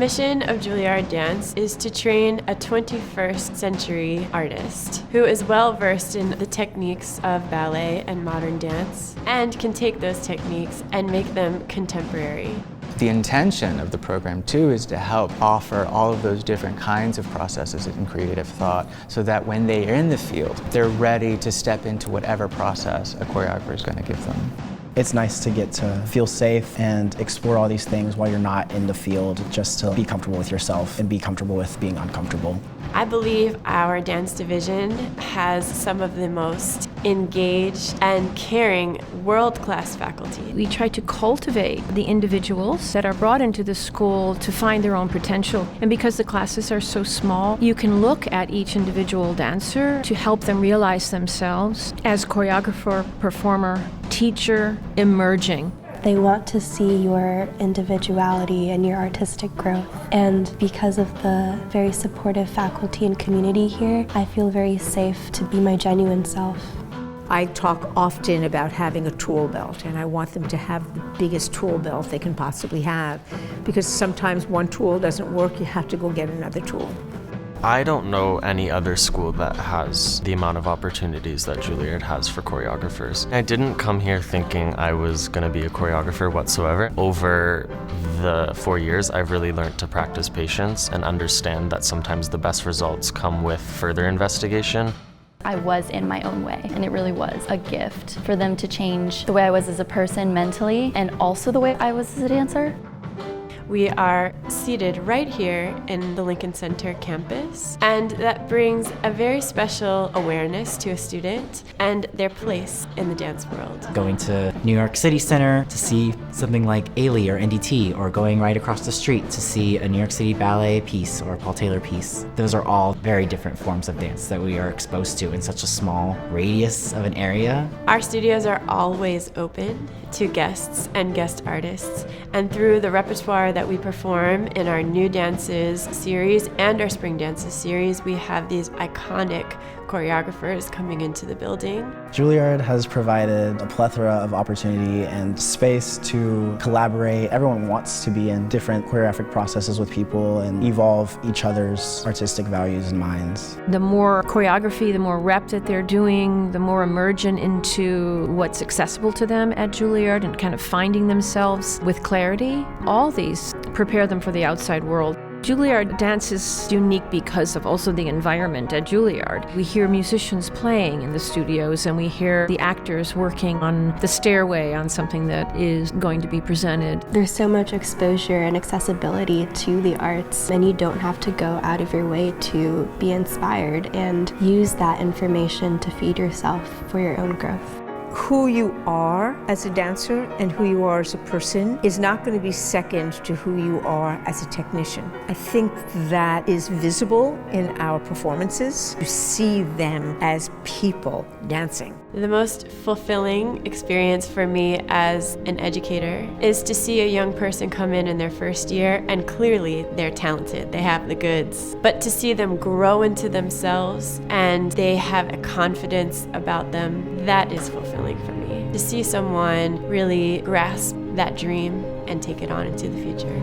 mission of Juilliard Dance is to train a 21st century artist who is well versed in the techniques of ballet and modern dance and can take those techniques and make them contemporary. The intention of the program too is to help offer all of those different kinds of processes in creative thought so that when they are in the field, they're ready to step into whatever process a choreographer is going to give them. It's nice to get to feel safe and explore all these things while you're not in the field, just to be comfortable with yourself and be comfortable with being uncomfortable. I believe our dance division has some of the most engaged and caring world-class faculty. We try to cultivate the individuals that are brought into the school to find their own potential. And because the classes are so small, you can look at each individual dancer to help them realize themselves as choreographer, performer, teacher, emerging. They want to see your individuality and your artistic growth. And because of the very supportive faculty and community here, I feel very safe to be my genuine self. I talk often about having a tool belt, and I want them to have the biggest tool belt they can possibly have, because sometimes one tool doesn't work, you have to go get another tool. I don't know any other school that has the amount of opportunities that Juilliard has for choreographers. I didn't come here thinking I was going to be a choreographer whatsoever. Over the 4 years, I've really learned to practice patience and understand that sometimes the best results come with further investigation. I was in my own way, and it really was a gift for them to change the way I was as a person mentally and also the way I was as a dancer. We are seated right here in the Lincoln Center campus, and that brings a very special awareness to a student and their place in the dance world. Going to New York City Center to see something like Ailey or NDT, or going right across the street to see a New York City ballet piece or a Paul Taylor piece. Those are all very different forms of dance that we are exposed to in such a small radius of an area. Our studios are always open to guests and guest artists, and through the repertoire that we perform in our New Dances series and our Spring Dances series, we have these iconic choreographers coming into the building. Juilliard has provided a plethora of opportunity and space to collaborate. Everyone wants to be in different choreographic processes with people and evolve each other's artistic values and minds. The more choreography, the more rep that they're doing, the more immersion into what's accessible to them at Juilliard and kind of finding themselves with clarity. All these prepare them for the outside world. Juilliard Dance is unique because of also the environment at Juilliard. We hear musicians playing in the studios, and we hear the actors working on the stairway on something that is going to be presented. There's so much exposure and accessibility to the arts, and you don't have to go out of your way to be inspired and use that information to feed yourself for your own growth. Who you are as a dancer and who you are as a person is not going to be second to who you are as a technician. I think that is visible in our performances. You see them as people dancing. The most fulfilling experience for me as an educator is to see a young person come in their first year, and clearly they're talented, they have the goods. But to see them grow into themselves and they have a confidence about them, that is fulfilling for me. To see someone really grasp that dream and take it on into the future.